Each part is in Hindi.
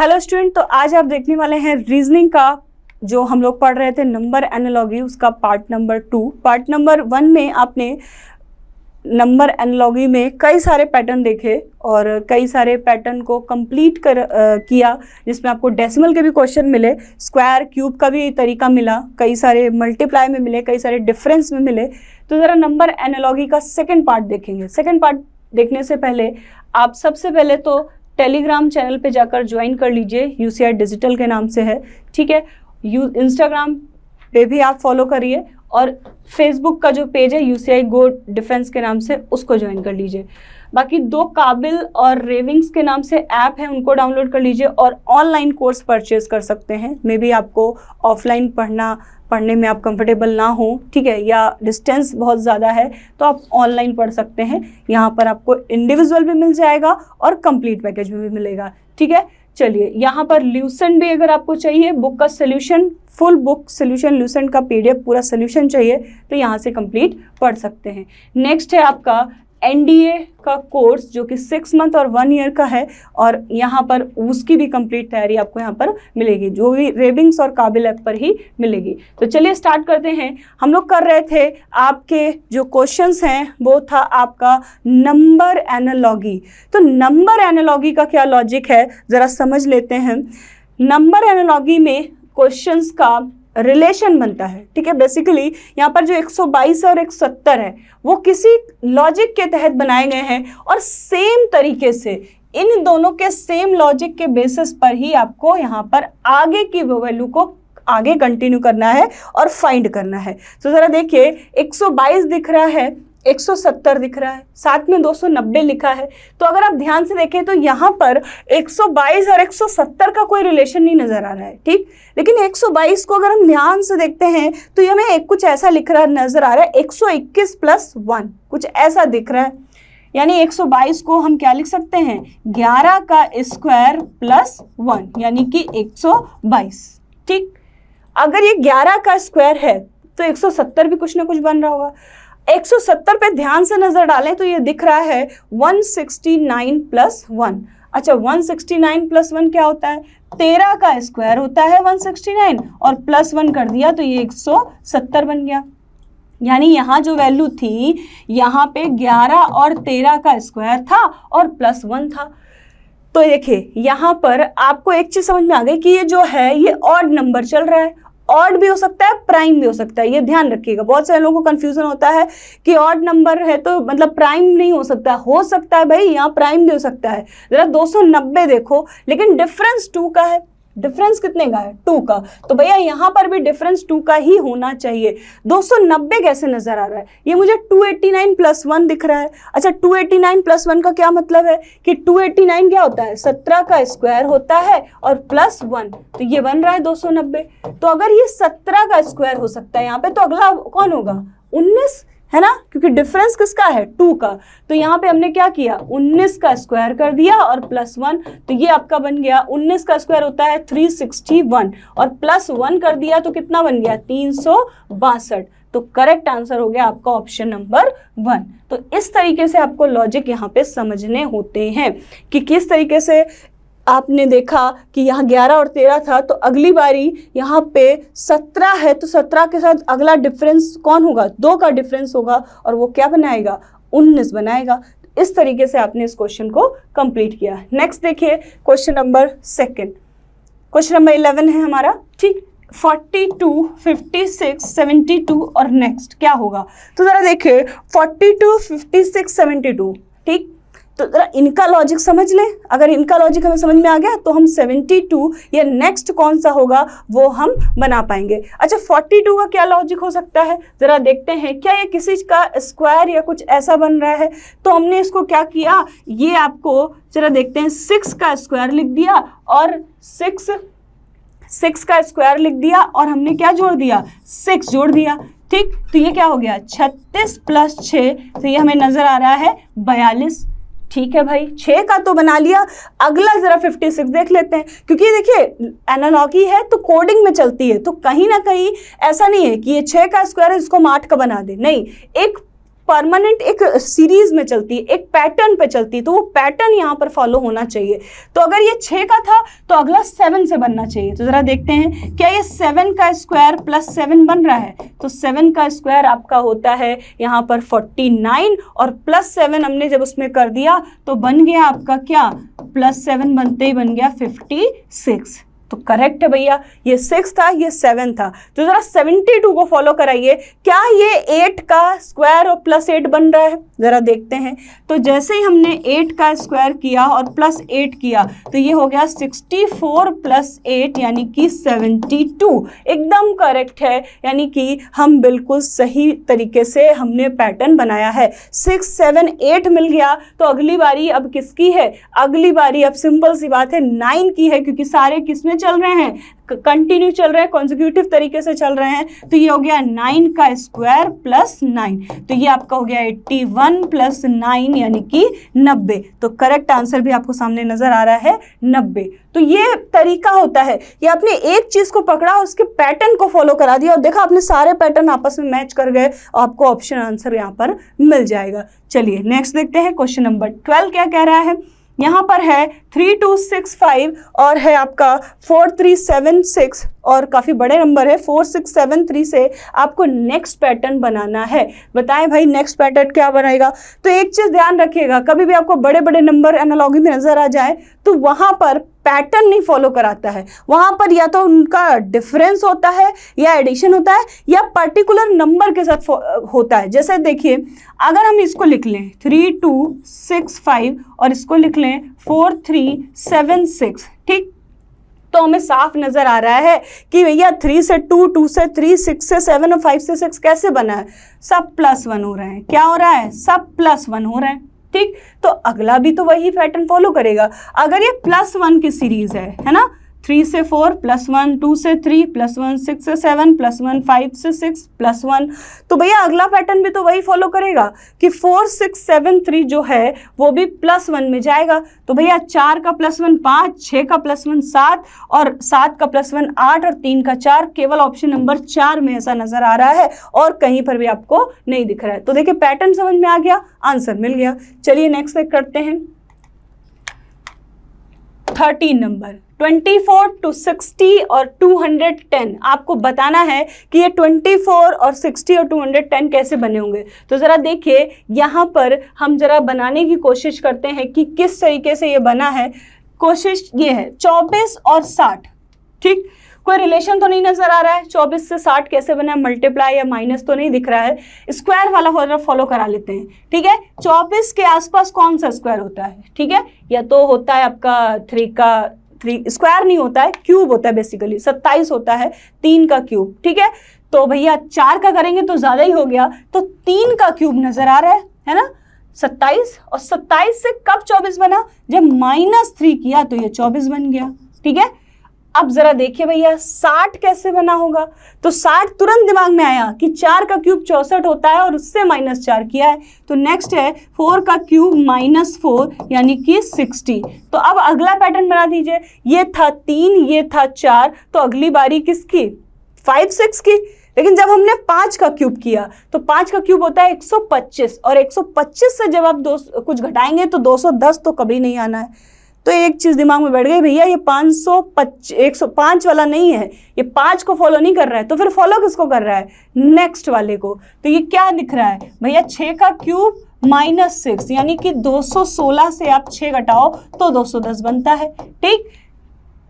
हेलो स्टूडेंट, तो आज आप देखने वाले हैं रीजनिंग का जो हम लोग पढ़ रहे थे नंबर एनालॉजी, उसका पार्ट नंबर 2। पार्ट नंबर 1 में आपने नंबर एनालॉजी में कई सारे पैटर्न देखे और कई सारे पैटर्न को कंप्लीट किया, जिसमें आपको डेसिमल के भी क्वेश्चन मिले, स्क्वायर क्यूब का भी तरीका मिला, कई सारे मल्टीप्लाई में मिले, कई सारे डिफरेंस में मिले। तो ज़रा नंबर एनालॉजी का सेकेंड पार्ट देखेंगे। सेकेंड पार्ट देखने से पहले आप सबसे पहले तो टेलीग्राम चैनल पे जाकर ज्वाइन कर लीजिए, यूसीआई डिजिटल के नाम से है, ठीक है। इंस्टाग्राम पे भी आप फॉलो करिए और फेसबुक का जो पेज है यूसीआई गो डिफेंस के नाम से, उसको ज्वाइन कर लीजिए। बाकी 2 काबिल और रेविंग्स के नाम से ऐप है, उनको डाउनलोड कर लीजिए और ऑनलाइन कोर्स परचेज कर सकते हैं। मे बी आपको ऑफलाइन पढ़ने में आप कंफर्टेबल ना हो, ठीक है, या डिस्टेंस बहुत ज़्यादा है तो आप ऑनलाइन पढ़ सकते हैं। यहाँ पर आपको इंडिविजुअल भी मिल जाएगा और कंप्लीट पैकेज में भी मिलेगा, ठीक है। चलिए, यहाँ पर ल्यूसेंट भी अगर आपको चाहिए, बुक का solution, full book solution, Lucent का पीडीएफ पूरा सोल्यूशन चाहिए तो यहाँ से कंप्लीट पढ़ सकते हैं। नेक्स्ट है आपका एनडीए का कोर्स जो कि 6 मंथ और 1 ईयर का है और यहाँ पर उसकी भी कंप्लीट तैयारी आपको यहाँ पर मिलेगी, जो भी रेविंग्स और काबिल ऐप पर ही मिलेगी। तो चलिए स्टार्ट करते हैं। हम लोग कर रहे थे, आपके जो क्वेश्चंस हैं वो था आपका नंबर एनालॉजी। तो नंबर एनालॉजी का क्या लॉजिक है ज़रा समझ लेते हैं। नंबर एनालॉजी में क्वेश्चंस का रिलेशन बनता है, ठीक है। बेसिकली यहाँ पर जो 122 और 170 है वो किसी लॉजिक के तहत बनाए गए हैं और सेम तरीके से इन दोनों के सेम लॉजिक के बेसिस पर ही आपको यहाँ पर आगे की वैल्यू को आगे कंटिन्यू करना है और फाइंड करना है। तो ज़रा देखिए, 122 दिख रहा है, 170 दिख रहा है, साथ में 290 लिखा है। तो अगर आप ध्यान से देखें तो यहाँ पर 122 और 170 का कोई रिलेशन नहीं नजर आ रहा है, ठीक। लेकिन 122 को अगर हम ध्यान से देखते हैं तो हमें कुछ ऐसा लिख रहा नजर आ रहा है, 121 + 1, कुछ ऐसा दिख रहा है। यानी 122 को हम क्या लिख सकते हैं, 11 का स्क्वायर प्लस 1 यानी कि 122, ठीक। अगर ये 11 का स्क्वायर है तो 170 भी कुछ ना कुछ बन रहा होगा। 170 पे ध्यान से नजर डालें तो ये दिख रहा है 169 + 1। अच्छा, 169 + 1 क्या होता है, 13 का स्क्वायर होता है 169 और +1 कर दिया तो ये 170 बन गया। यानी यहाँ जो वैल्यू थी, यहाँ पे 11 और 13 का स्क्वायर था और +1 था। तो देखिए यहाँ पर आपको एक चीज समझ में आ गई कि ये जो है ये ऑड नंबर चल रहा है। ऑड भी हो सकता है, प्राइम भी हो सकता है, ये ध्यान रखिएगा। बहुत सारे लोगों को कंफ्यूजन होता है कि ऑड नंबर है तो मतलब प्राइम नहीं हो सकता है भाई, यहाँ प्राइम भी हो सकता है। जरा 290 देखो, लेकिन डिफरेंस 2 का है। डिफरेंस कितने का है, 2 का, तो भैया यहाँ पर भी डिफरेंस 2 का ही होना चाहिए। 290 कैसे नजर आ रहा है, ये मुझे 289 + 1 दिख रहा है। अच्छा, 289 + 1 का क्या मतलब है कि 289 क्या होता है, 17 का स्क्वायर होता है और +1, तो ये बन रहा है 290। तो अगर ये 17 का स्क्वायर हो सकता है यहाँ पे, तो अगला कौन होगा, 19 है ना, क्योंकि डिफरेंस किसका है, 2 का। तो यहाँ पे हमने क्या किया, 19 का स्क्वायर कर दिया और +1, तो ये आपका बन गया 19 का स्क्वायर होता है 361 और +1 कर दिया तो कितना बन गया, 362। तो करेक्ट आंसर हो गया आपका ऑप्शन नंबर 1। तो इस तरीके से आपको लॉजिक यहाँ पे समझने होते हैं कि किस तरीके से आपने देखा कि यहाँ 11 और 13 था तो अगली बारी यहाँ पे 17 है तो 17 के साथ अगला डिफरेंस कौन होगा, 2 का डिफरेंस होगा और वो क्या बनाएगा, 19 बनाएगा। इस तरीके से आपने इस क्वेश्चन को कंप्लीट किया। नेक्स्ट देखिए क्वेश्चन नंबर 2। क्वेश्चन नंबर 11 है हमारा, ठीक। 42, 56, 72 और नेक्स्ट क्या होगा। तो जरा देखिए 42, 56, 72, ठीक। तो जरा इनका लॉजिक समझ लें। अगर इनका लॉजिक हमें समझ में आ गया तो हम 72 या नेक्स्ट कौन सा होगा वो हम बना पाएंगे। अच्छा, 42 का क्या लॉजिक हो सकता है, जरा देखते हैं। क्या ये किसी का स्क्वायर या कुछ ऐसा बन रहा है, तो हमने इसको क्या किया, ये आपको जरा देखते हैं, 6 का स्क्वायर लिख दिया और 6 का स्क्वायर लिख दिया और हमने क्या जोड़ दिया, 6 जोड़ दिया, ठीक। तो ये क्या हो गया, 36 + 6, तो ये हमें नजर आ रहा है 42, ठीक है भाई। 6 का तो बना लिया। अगला जरा 56 देख लेते हैं, क्योंकि देखिए एनालॉजी है तो कोडिंग में चलती है, तो कहीं ना कहीं ऐसा नहीं है कि ये 6 का स्क्वायर है इसको हम 8 का बना दे, नहीं, एक परमानेंट एक सीरीज में चलती है, एक पैटर्न पे चलती है, तो वो पैटर्न यहाँ पर फॉलो होना चाहिए। तो अगर ये 6 का था तो अगला 7 से बनना चाहिए। तो जरा देखते हैं क्या ये 7 का स्क्वायर प्लस 7 बन रहा है। तो 7 का स्क्वायर आपका होता है यहाँ पर 49 और प्लस 7 हमने जब उसमें कर दिया तो बन गया आपका क्या, प्लस 7 बनते ही बन गया 56। तो करेक्ट है भैया, ये 6 था, ये 7 था। तो जरा 72 को फॉलो कराइए, क्या ये 8 का स्क्वायर और प्लस 8 बन रहा है, जरा देखते हैं। तो जैसे ही हमने 8 का स्क्वायर किया और प्लस 8 किया तो ये हो गया 64 प्लस 8 यानी कि 72, एकदम करेक्ट है। यानी कि हम बिल्कुल सही तरीके से हमने पैटर्न बनाया है। 6, 7, 8 मिल गया। तो अगली बारी अब किसकी है, अगली बारी अब सिंपल सी बात है 9 की है, क्योंकि सारे किसमें चल रहे हैं, कंटिन्यू चल रहे हैं, कॉन्जिक्यूटिव तरीके से चल रहे हैं। तो ये हो गया 9 का स्क्वायर प्लस 9, तो ये आपका हो गया 81 प्लस 9 यानी कि 90। तो करेक्ट आंसर भी आपको सामने नजर आ रहा है 90। तो ये तरीका होता है, ये आपने एक चीज को पकड़ा और उसके पैटर्न को फॉलो करा दिया और देखा आपने सारे पैटर्न आपस में मैच कर गए, आपको ऑप्शन आंसर यहाँ पर मिल जाएगा। चलिए नेक्स्ट देखते हैं, क्वेश्चन नंबर 12 क्या कह रहा है। यहाँ पर है 3265 और है आपका 4376 और काफ़ी बड़े नंबर है 4673 से आपको नेक्स्ट पैटर्न बनाना है। बताएं भाई नेक्स्ट पैटर्न क्या बनाएगा। तो एक चीज़ ध्यान रखिएगा, कभी भी आपको बड़े बड़े नंबर एनालॉजी में नज़र आ जाए तो वहाँ पर पैटर्न नहीं फॉलो कराता है, वहाँ पर या तो उनका डिफरेंस होता है या एडिशन होता है या पर्टिकुलर नंबर के साथ होता है। जैसे देखिए अगर हम इसको लिख लें 3265 और इसको लिख लें 4376, ठीक, तो हमें साफ नजर आ रहा है कि भैया 3 से 2, 2 से 3, 6 से 7 और 5 से 6 कैसे बना है, सब +1 हो रहे हैं। क्या हो रहा है, सब +1 हो रहे हैं, ठीक। तो अगला भी तो वही पैटर्न फॉलो करेगा। अगर ये +1 की सीरीज है ना, 3 से 4 +1, 2 से 3 +1, 6 से 7 +1, 5 से 6 +1, तो भैया अगला पैटर्न भी तो वही फॉलो करेगा कि 4, 6, 7, 3 जो है वो भी +1 में जाएगा। तो भैया 4 का +1 5, 6 का +1 7 और 7 का +1 8 और 3 का 4, केवल ऑप्शन नंबर 4 में ऐसा नजर आ रहा है और कहीं पर भी आपको नहीं दिख रहा है। तो देखिए पैटर्न समझ में आ गया, आंसर मिल गया। चलिए नेक्स्ट करते हैं 13 नंबर। 24 to 60 और 210 आपको बताना है कि ये 24 और 60 और 210 कैसे बने होंगे। तो ज़रा देखिए यहाँ पर हम ज़रा बनाने की कोशिश करते हैं कि किस तरीके से ये बना है। कोशिश ये है 24 और 60, ठीक, कोई रिलेशन तो नहीं नजर आ रहा है। 24 से 60 कैसे बना है, मल्टीप्लाई या माइनस तो नहीं दिख रहा है। स्क्वायर वाला फॉलो करा लेते हैं, ठीक है। 24 के आसपास कौन सा स्क्वायर होता है, ठीक है, या तो होता है आपका 3 स्क्वायर नहीं होता है, क्यूब होता है बेसिकली। 27 होता है 3 का क्यूब, ठीक है। तो भैया 4 का करेंगे तो ज़्यादा ही हो गया, तो 3 का क्यूब नजर आ रहा है ना, 27। और 27 से कब 24 बना, जब -3 किया तो ये 24 बन गया, ठीक है। अब जरा देखिए भैया 60 कैसे बना होगा। तो 60 तुरंत दिमाग में आया कि 4 का क्यूब 64 होता है और उससे -4 किया है। तो नेक्स्ट है 4 का क्यूब -4 यानी कि 60। तो अब अगला पैटर्न बना दीजिए, ये था 3, ये था 4, तो अगली बारी किसकी, 5, 6 की। लेकिन जब हमने 5 का क्यूब किया तो 5 का क्यूब होता है 125 और 125 से जब आप कुछ घटाएंगे तो 210 तो कभी नहीं आना है। तो एक चीज़ दिमाग में बैठ गई, भैया ये 105 वाला नहीं है, ये 5 को फॉलो नहीं कर रहा है, तो फिर फॉलो किसको कर रहा है, नेक्स्ट वाले को। तो ये क्या दिख रहा है भैया, 6 का क्यूब -6 यानी कि 216 से आप 6 घटाओ तो 210 बनता है, ठीक।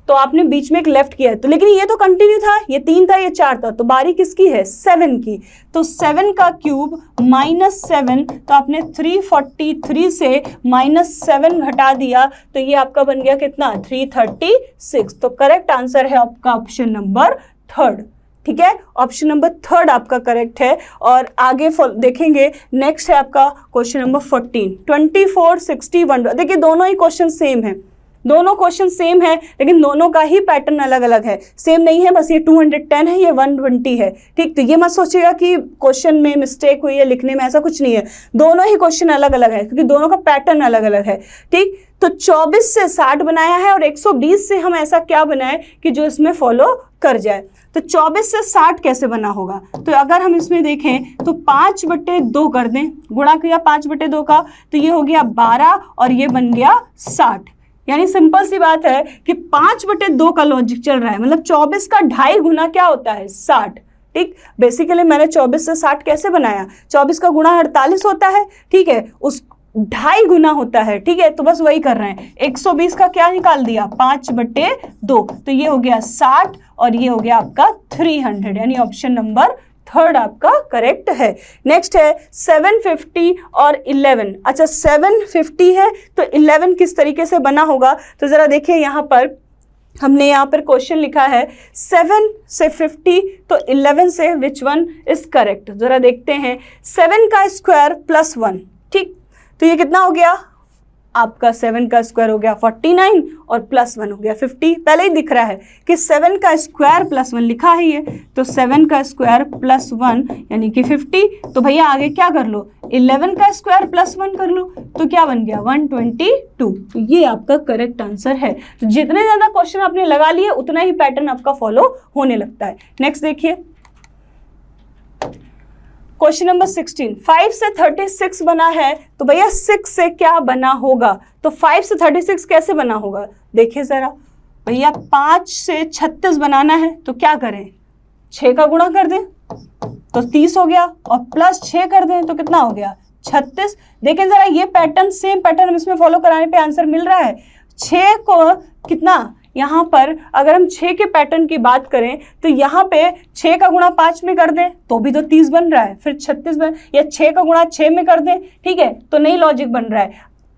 तो आपने बीच में एक लेफ्ट किया है, तो लेकिन ये तो कंटिन्यू था, ये 3 था, ये 4 था, तो बारी किसकी है, 7 की। तो 7 का क्यूब -7, तो आपने 343 से -7 घटा दिया तो ये आपका बन गया कितना, 336। तो करेक्ट आंसर है आपका ऑप्शन नंबर 3, ठीक है। ऑप्शन नंबर 3 आपका करेक्ट है। और आगे देखेंगे, नेक्स्ट है आपका क्वेश्चन नंबर 14, 24, 60, 1। देखिए दोनों ही क्वेश्चन सेम है, दोनों क्वेश्चन सेम है, लेकिन दोनों का ही पैटर्न अलग अलग है, सेम नहीं है। बस ये 210 है, ये 120 है, ठीक। तो ये मत सोचिएगा कि क्वेश्चन में मिस्टेक हुई है लिखने में, ऐसा कुछ नहीं है। दोनों ही क्वेश्चन अलग अलग है क्योंकि दोनों का पैटर्न अलग अलग है, ठीक। तो 24 से 60 बनाया है और 120 से हम ऐसा क्या बनाए कि जो इसमें फॉलो कर जाए। तो 24 से 60 कैसे बना होगा? तो अगर हम इसमें देखें तो 5/2 कर दें, गुणा किया 5/2 का, तो ये हो गया 12 और ये बन गया 60। यानी सिंपल सी बात है कि 5/2 का लॉजिक चल रहा है, मतलब 24 का 2.5 गुना क्या होता है? 60। ठीक, बेसिकली मैंने 24 से 60 कैसे बनाया? 24 का गुणा 48 होता है, ठीक है, उस 2.5 गुना होता है, ठीक है, तो बस वही कर रहे हैं। 120 का क्या निकाल दिया? 5/2, तो ये हो गया 60 और ये हो गया आपका 300, यानी ऑप्शन नंबर 3 आपका करेक्ट है। नेक्स्ट है 750 और 11। अच्छा, 750 है तो 11 किस तरीके से बना होगा? तो जरा देखिए, यहाँ पर हमने यहाँ पर क्वेश्चन लिखा है 7 से 50, तो 11 से विच वन इज करेक्ट? जरा देखते हैं। 7 का स्क्वायर प्लस 1, ठीक, तो ये कितना हो गया? आपका 7 का स्क्वायर हो गया 49 और प्लस 1 हो गया 50। पहले ही दिख रहा है कि 7 का स्क्वायर प्लस 1 लिखा है ये, तो 7 का स्क्वायर प्लस 1 यानी कि 50। तो भैया आगे क्या कर लो? 11 का स्क्वायर प्लस 1 कर लो, तो क्या बन गया? 122। तो ये आपका करेक्ट आंसर है। तो जितने ज़्यादा क्वेश्चन आपने लगा लिए उतना ही पैटर्न आपका फॉलो होने लगता है। नेक्स्ट देखिए, क्वेश्चन नंबर 16। 5 से 36 बना है, तो भैया 6 से क्या बना होगा? तो 5 से 36 कैसे बना होगा? देखिए जरा भैया, 5 से 36 बनाना है तो क्या करें? 6 का गुणा कर दें तो 30 हो गया, और प्लस 6 कर दें तो कितना हो गया? 36। देखें जरा, ये पैटर्न, सेम पैटर्न हम इसमें फॉलो कराने पे आंसर मिल रहा है। 6 को कितना, यहाँ पर अगर हम 6 के पैटर्न की बात करें तो यहाँ पे 6 का गुणा 5 में कर दें तो भी तो 30 बन रहा है, फिर 36 बन, या 6 का गुणा 6 में कर दें, ठीक है, तो नई लॉजिक बन रहा है।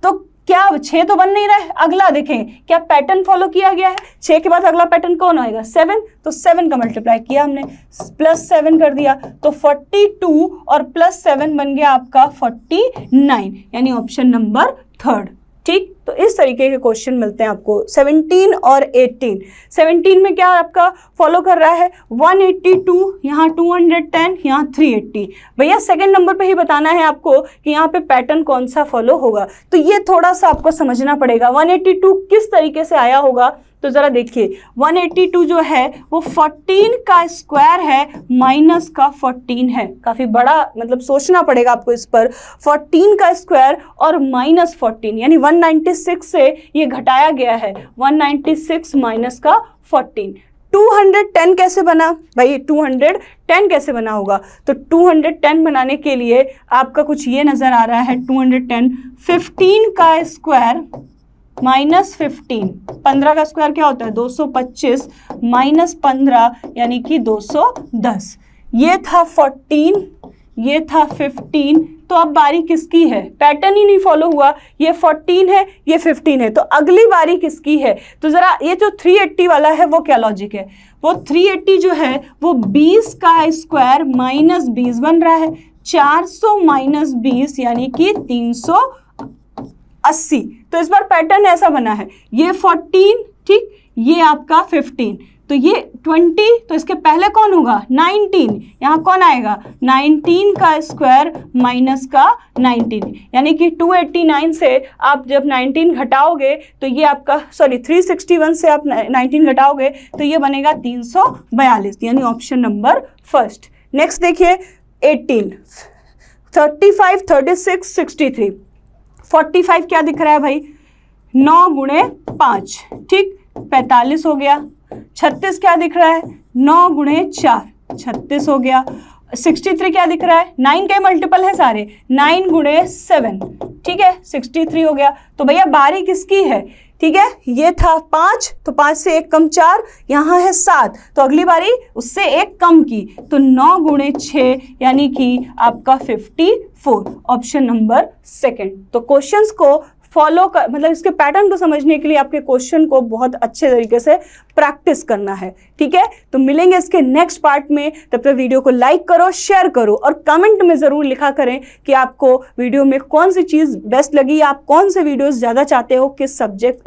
तो क्या 6 तो बन नहीं रहा है, अगला देखें क्या पैटर्न फॉलो किया गया है। 6 के बाद अगला पैटर्न कौन आएगा? 7, तो 7 का मल्टीप्लाई किया हमने, प्लस 7 कर दिया, तो 42 और प्लस 7 बन गया आपका 49, यानी ऑप्शन नंबर 3। ठीक, तो इस तरीके के क्वेश्चन मिलते हैं आपको 17 और 18। 17 में क्या आपका फॉलो कर रहा है? 182, यहाँ 210, यहाँ 380। भैया सेकंड नंबर पे ही बताना है आपको कि यहाँ पे पैटर्न कौन सा फॉलो होगा, तो ये थोड़ा सा आपको समझना पड़ेगा। 182 किस तरीके से आया होगा? तो ज़रा देखिए, 182 जो है वो 14 का स्क्वायर है माइनस का 14 है। काफ़ी बड़ा, मतलब सोचना पड़ेगा आपको इस पर। 14 का स्क्वायर और माइनस 14, यानी 196 से ये घटाया गया है, 196 माइनस का 14। 210 कैसे बना? भाई 210 कैसे बना होगा? तो 210 बनाने के लिए आपका कुछ ये नज़र आ रहा है। 210, 15 का स्क्वायर माइनस 15, 15 का स्क्वायर क्या होता है? 225 माइनस 15 यानी कि 210। ये था 14, ये था 15, तो अब बारी किसकी है? पैटर्न ही नहीं फॉलो हुआ, ये 14 है, ये 15 है, तो अगली बारी किसकी है? तो ज़रा ये जो 380 वाला है वो क्या लॉजिक है? वो 380 जो है वो 20 का स्क्वायर माइनस 20 बन रहा है, 400 माइनस 20 यानी कि 380। तो इस बार पैटर्न ऐसा बना है, ये 14, ठीक, ये आपका 15, तो ये 20, तो इसके पहले कौन होगा? 19, यहाँ कौन आएगा? 19 का स्क्वायर माइनस का 19, यानी कि 289 से आप जब 19 घटाओगे तो ये आपका, सॉरी 361 से आप 19 घटाओगे तो ये बनेगा 342, यानी ऑप्शन नंबर फर्स्ट। नेक्स्ट देखिए 18, 35, 36, 63। 45 क्या दिख रहा है भाई? 9 गुणे 5, ठीक, 45 हो गया। 36 क्या दिख रहा है? 9 गुणे 4, 36 हो गया। 63 क्या दिख रहा है? 9 के मल्टीपल है सारे, 9 गुणे 7, ठीक है, 63 हो गया। तो भैया बारी किसकी है? ठीक है, ये था 5, तो 5 से 1 कम 4, यहाँ है 7, तो अगली बारी उससे 1 कम की, तो 9 गुणे 6 यानी कि आपका 54, ऑप्शन नंबर सेकंड। तो क्वेश्चंस को फॉलो कर, मतलब इसके पैटर्न को समझने के लिए आपके क्वेश्चन को बहुत अच्छे तरीके से प्रैक्टिस करना है, ठीक है। तो मिलेंगे इसके नेक्स्ट पार्ट में, तब तक वीडियो को लाइक करो, शेयर करो और कमेंट में ज़रूर लिखा करें कि आपको वीडियो में कौन सी चीज़ बेस्ट लगी, आप कौन से वीडियोस ज़्यादा चाहते हो, किस सब्जेक्ट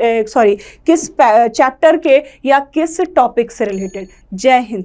किस चैप्टर के या किस टॉपिक से रिलेटेड। जय हिंद।